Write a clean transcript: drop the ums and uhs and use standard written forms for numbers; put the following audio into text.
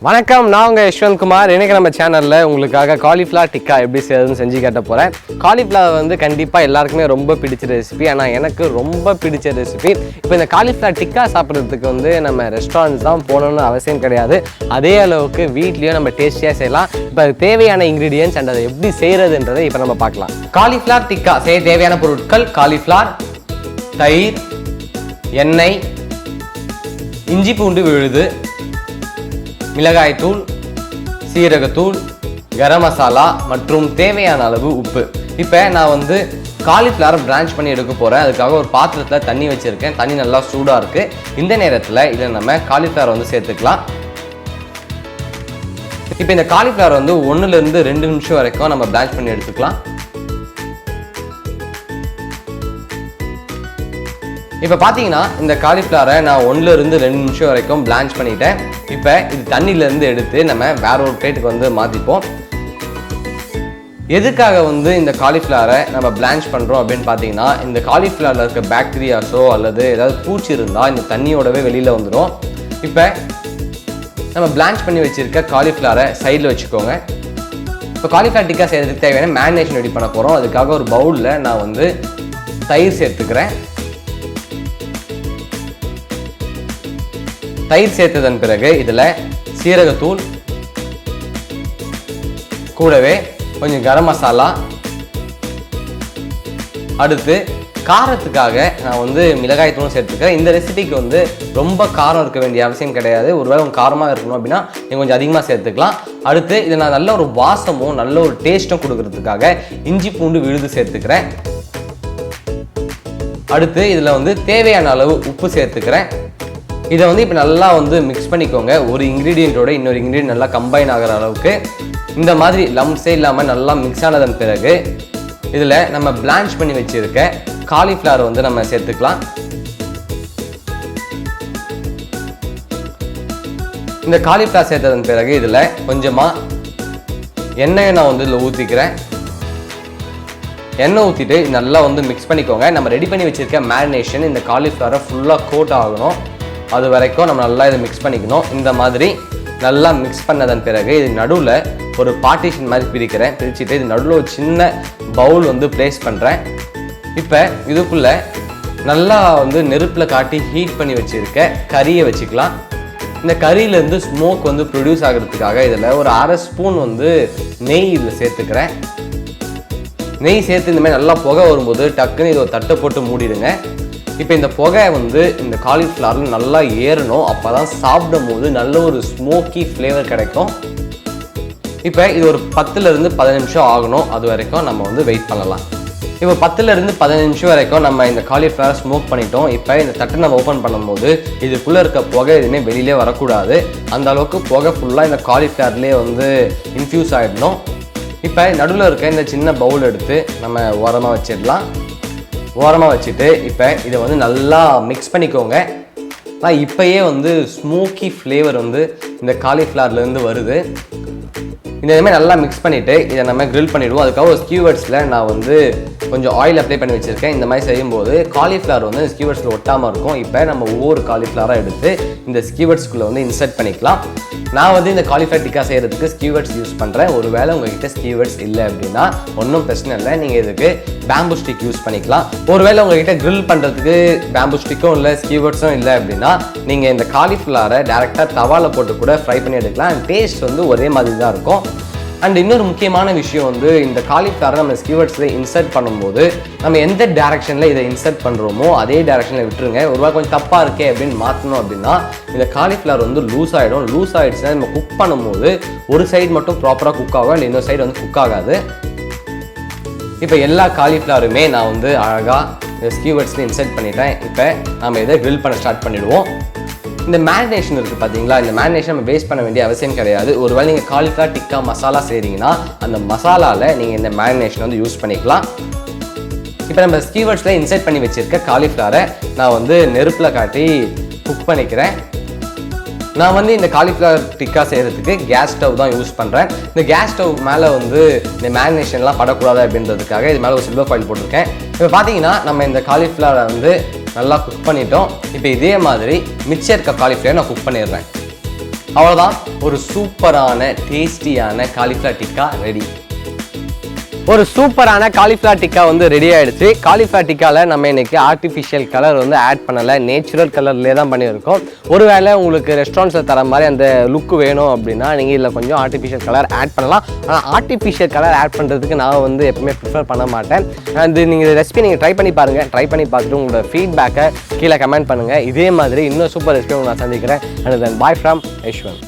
வணக்கம், நான் உங்கள் யஷ்வந்த் குமார். இன்றைக்கி நம்ம சேனலில் உங்களுக்காக காலிஃப்ளவர் டிக்கா எப்படி செய்யறதுன்னு செஞ்சு காட்ட போகிறேன். காலிஃப்ளவர் வந்து கண்டிப்பாக எல்லாருக்குமே ரொம்ப பிடிச்ச ரெசிபி, ஆனால் எனக்கு ரொம்ப பிடிச்ச ரெசிபி. இப்போ இந்த காலிஃப்ளவர் டிக்கா சாப்பிட்றதுக்கு வந்து நம்ம ரெஸ்டாரண்ட்ஸ் தான் போகணுன்னு அவசியம் கிடையாது. அதே அளவுக்கு வீட்லேயும் நம்ம டேஸ்டியாக செய்யலாம். இப்போ தேவையான இன்க்ரீடியன்ட்ஸ் அண்ட் அதை எப்படி செய்கிறதுன்றதை இப்போ நம்ம பார்க்கலாம். காலிஃப்ளவர் டிக்கா செய்ய தேவையான பொருட்கள்: காலிஃப்ளவர், தயிர், எண்ணெய், இஞ்சி பூண்டு விழுது, மிளகாய்த்தூள், சீரகத்தூள், கரம் மசாலா மற்றும் தேவையான அளவு உப்பு. இப்போ நான் வந்து காலிஃப்ளவர் பிரான்ச் பண்ணி எடுக்க போகிறேன். அதுக்காக ஒரு பாத்திரத்தில் தண்ணி வச்சுருக்கேன். தண்ணி நல்லா சூடாக இருக்குது. இந்த நேரத்தில் இதில் நம்ம காலிஃப்ளவர் வந்து சேர்த்துக்கலாம். இப்போ இந்த காலிஃப்ளவர் வந்து 1லேருந்து 2 நிமிஷம் வரைக்கும் நம்ம பிரான்ச் பண்ணி எடுத்துக்கலாம். இப்போ பார்த்தீங்கன்னா இந்த காலிஃப்ளவரை நான் 1லேருந்து 2 நிமிஷம் வரைக்கும் பிளான்ச் பண்ணிட்டேன். இப்போ இது தண்ணியிலேருந்து எடுத்து நம்ம வேற ஒரு பிளேட்டுக்கு வந்து மாற்றிப்போம். எதுக்காக வந்து இந்த காலிஃப்ளவரை நம்ம பிளான்ச் பண்ணுறோம் அப்படின்னு பார்த்தீங்கன்னா, இந்த காலிஃப்ளவரில் இருக்க பாக்டீரியாஸோ அல்லது ஏதாவது பூச்சி இருந்தால் இந்த தண்ணியோடவே வெளியில் வந்துடும். இப்போ நம்ம பிளான்ச் பண்ணி வச்சுருக்க காலிஃப்ளவரை சைடில் வச்சுக்கோங்க. இப்போ காலிஃப்ளவர் டிக்கா செய்கிறதுக்கு தேவையான மேரினேஷன் ரெடி பண்ண போகிறோம். அதுக்காக ஒரு பவுலில் நான் வந்து தயிர் சேர்த்துக்கிறேன். தயிர் சேர்த்ததன் பிறகு இதில் சீரகத்தூள், கூடவே கொஞ்சம் கரம் மசாலா, அடுத்து காரத்துக்காக நான் வந்து மிளகாய் தூளும் சேர்த்துக்கிறேன். இந்த ரெசிபிக்கு வந்து ரொம்ப காரம் இருக்க வேண்டிய அவசியம் கிடையாது. ஒருவேளை உங்கள் காரமாக இருக்கணும் அப்படின்னா நீங்கள் கொஞ்சம் அதிகமாக சேர்த்துக்கலாம். அடுத்து இதை நான் நல்ல ஒரு வாசமும் நல்ல ஒரு டேஸ்ட்டும் கொடுக்கறதுக்காக இஞ்சி பூண்டு விழுது சேர்த்துக்கிறேன். அடுத்து இதில் வந்து தேவையான அளவு உப்பு சேர்த்துக்கிறேன். இதை வந்து இப்போ நல்லா வந்து மிக்ஸ் பண்ணிக்கோங்க. ஒரு இன்க்ரீடியண்ட்டோட இன்னொரு இன்க்ரீடியன்ட் நல்லா கம்பைன் ஆகிற அளவுக்கு இந்த மாதிரி லம்ஸே இல்லாமல் நல்லா மிக்ஸ் ஆனதன் பிறகு இதில் நம்ம பிளான்ச் பண்ணி வச்சுருக்க காலிஃப்ளவர் வந்து நம்ம சேர்த்துக்கலாம். இந்த காலிஃப்ளவர் சேர்த்ததன் பிறகு இதில் கொஞ்சமாக எண்ணெயை நான் வந்து இதில் ஊற்றிக்கிறேன். எண்ணெய் ஊற்றிட்டு நல்லா வந்து மிக்ஸ் பண்ணிக்கோங்க. நம்ம ரெடி பண்ணி வச்சுருக்க மேரினேஷன் இந்த காலிஃப்ளவரை ஃபுல்லாக கோட் ஆகணும். அது வரைக்கும் நம்ம நல்லா இதை மிக்ஸ் பண்ணிக்கணும். இந்த மாதிரி நல்லா மிக்ஸ் பண்ணதன் பிறகு இது நடுவில் ஒரு பார்ட்டிஷன் மாதிரி பிரிக்கிறேன். பிரிச்சுட்டு இது நடுவில் ஒரு சின்ன பவுல் வந்து ப்ளேஸ் பண்ணுறேன். இப்போ இதுக்குள்ளே நல்லா வந்து நெருப்பில் காட்டி ஹீட் பண்ணி வச்சுருக்க கறியை வச்சுக்கலாம். இந்த கறியிலேருந்து ஸ்மோக் வந்து ப்ரொடியூஸ் ஆகிறதுக்காக இதில் ஒரு 1/2 ஸ்பூன் வந்து நெய் இதில் சேர்த்துக்கிறேன். நெய் சேர்த்து இந்த மாதிரி நல்லா புகை வரும்போது டக்குன்னு இதை ஒரு தட்டை போட்டு மூடிடுங்க. இப்போ இந்த புகை வந்து இந்த காலிஃப்ளவரில் நல்லா ஏறணும். அப்போ தான் சாப்பிடும் போது நல்ல ஒரு ஸ்மோக்கி ஃப்ளேவர் கிடைக்கும். இப்போ இது ஒரு 10லேருந்து 15 நிமிஷம் ஆகணும். அது வரைக்கும் நம்ம வந்து வெயிட் பண்ணலாம். இப்போ 10லேருந்து 15 நிமிஷம் வரைக்கும் நம்ம இந்த காலிஃப்ளவரை ஸ்மோக் பண்ணிட்டோம். இப்போ இந்த தட்டை நம்ம ஓப்பன் பண்ணும்போது இதுக்குள்ளே இருக்க புகை எதுவுமே வெளியிலே வரக்கூடாது. அந்த அளவுக்கு புகை ஃபுல்லாக இந்த காலிஃப்ளவர்லேயே வந்து இன்ஃப்யூஸ் ஆகிடணும். இப்போ நடுவில் இருக்க இந்த சின்ன பவுல் எடுத்து நம்ம ஓரமாக வச்சிடலாம். ஓரமாக வச்சுட்டு இப்போ இதை வந்து நல்லா மிக்ஸ் பண்ணிக்கோங்க. ஆனால் இப்போயே வந்து ஸ்மோக்கி ஃப்ளேவர் வந்து இந்த காலிஃப்ளவர்லேருந்து வருது. இந்த மாதிரி நல்லா மிக்ஸ் பண்ணிவிட்டு இதை நம்ம கிரில் பண்ணிவிடுவோம். அதுக்காக ஒரு ஸ்கியூவர்ட்ஸில் நான் வந்து கொஞ்சம் ஆயில் அப்ளை பண்ணி வச்சுருக்கேன். இந்த மாதிரி செய்யும்போது காலிஃப்ளவர் வந்து ஸ்கியூவர்ட்ஸில் ஒட்டாமல் இருக்கும். இப்போ நம்ம ஒவ்வொரு காலிஃப்ளவராக எடுத்து இந்த ஸ்கியூவர்ட்ஸ்குள்ளே வந்து இன்சர்ட் பண்ணிக்கலாம். நான் வந்து இந்த காலிஃப்ளவர் டிக்கா செய்கிறதுக்கு ஸ்கியூவர்ட்ஸ் யூஸ் பண்ணுறேன். ஒருவேளை உங்கள்கிட்ட ஸ்கியூவர்ட்ஸ் இல்லை அப்படின்னா ஒன்றும் பிரச்சனை இல்லை, நீங்கள் இதுக்கு பேம்பு ஸ்டிக் யூஸ் பண்ணிக்கலாம். ஒருவேளை உங்கள்கிட்ட கிரில் பண்ணுறதுக்கு பேம்பு ஸ்டிக்கும் இல்லை ஸ்கியூவர்ட்ஸும் இல்லை அப்படின்னா நீங்கள் இந்த காலிஃப்ளவரை டேரெக்டாக தவாவில் போட்டு கூட ஃப்ரை பண்ணி எடுக்கலாம். அண்ட் டேஸ்ட் வந்து ஒரே மாதிரி தான் இருக்கும். அண்ட் இன்னொரு முக்கியமான விஷயம் வந்து இந்த காலிஃப்ளவரை நம்ம ஸ்கியூவர்ட்ஸில் இன்சர்ட் பண்ணும்போது நம்ம எந்த டேரெக்ஷனில் இதை இன்சர்ட் பண்ணுறோமோ அதே டேரெக்ஷனில் விட்டுருங்க. ஒருவேளை கொஞ்சம் தப்பாக இருக்கே அப்படின்னு மாற்றணும் அப்படின்னா இந்த காலிஃப்ளவர் வந்து லூஸ் ஆகிடும். லூஸ் ஆகிடுச்சுன்னா நம்ம குக் பண்ணும்போது ஒரு சைடு மட்டும் ப்ராப்பராக குக் ஆகும், இல்லை இன்னொரு சைடு வந்து குக் ஆகாது. இப்போ எல்லா காலிஃப்ளவருமே நான் வந்து அழகாக இந்த ஸ்கியூவர்ட்ஸில் இன்சர்ட் பண்ணிட்டேன். இப்போ நம்ம இதை கிரில் பண்ண ஸ்டார்ட் பண்ணிவிடுவோம். இந்த மேரினேஷன் இருக்குது பார்த்தீங்களா, இந்த மேரினேஷன் நம்ம வேஸ்ட் பண்ண வேண்டிய அவசியம் கிடையாது. ஒருவேளை நீங்கள் காலிஃப்ளவர் டிக்கா மசாலா செய்கிறீங்கன்னா அந்த மசாலாவில் நீங்கள் இந்த மேரினேஷன் வந்து யூஸ் பண்ணிக்கலாம். இப்போ நம்ம ஸ்கியூவர்ட்ஸில் இன்சர்ட் பண்ணி வச்சுருக்க காலிஃப்ளவரை நான் வந்து நெருப்பில் காட்டி குக் பண்ணிக்கிறேன். நான் வந்து இந்த காலிஃப்ளவர் டிக்கா செய்கிறதுக்கு கேஸ் ஸ்டவ் தான் யூஸ் பண்ணுறேன். இந்த கேஸ் ஸ்டவ் மேலே வந்து இந்த மேரினேஷன்லாம் படக்கூடாது அப்படின்றதுக்காக இது மேலே ஒரு சில்வர் ஃபாயில் போட்டிருக்கேன். இப்போ பார்த்தீங்கன்னா நம்ம இந்த காலிஃப்ளவரை வந்து நல்லா குக் பண்ணிட்டோம். இப்போ இதே மாதிரி மிச்சம் இருக்க காலிஃப்ளவர் நான் குக் பண்ணிடுறேன். அவ்வளோதான், ஒரு சூப்பரான டேஸ்டியான காலிஃப்ளவர் டிக்கா ரெடி. ஒரு சூப்பரான காலிஃப்ளவர் டிக்கா வந்து ரெடி ஆகிடுச்சு. காலிஃப்ளவர் டிக்காவில் நம்ம இன்றைக்கி ஆர்டிஃபிஷியல் கலர் வந்து ஆட் பண்ணலை, நேச்சுரல் கலர்லேயே தான் பண்ணியிருக்கோம். ஒருவேளை உங்களுக்கு ரெஸ்டாரண்ட்ஸில் தர மாதிரி அந்த லுக்கு வேணும் அப்படின்னா நீங்கள் இதில் கொஞ்சம் ஆர்டிஃபிஷியல் கலர் ஆட் பண்ணலாம். ஆனால் ஆர்டிஃபிஷியல் கலர் ஆட் பண்ணுறதுக்கு நான் வந்து எப்பவுமே ப்ரிஃபர் பண்ண மாட்டேன். அது நீங்கள் ரெசிபி நீங்கள் ட்ரை பண்ணி பாருங்கள். ட்ரை பண்ணி பார்த்துட்டு உங்களோட ஃபீட்பேக்கை கீழே கமெண்ட் பண்ணுங்கள். இதே மாதிரி இன்னும் சூப்பர் ரெசிபி நான் சந்திக்கிறேன். And then bye from Yashwant.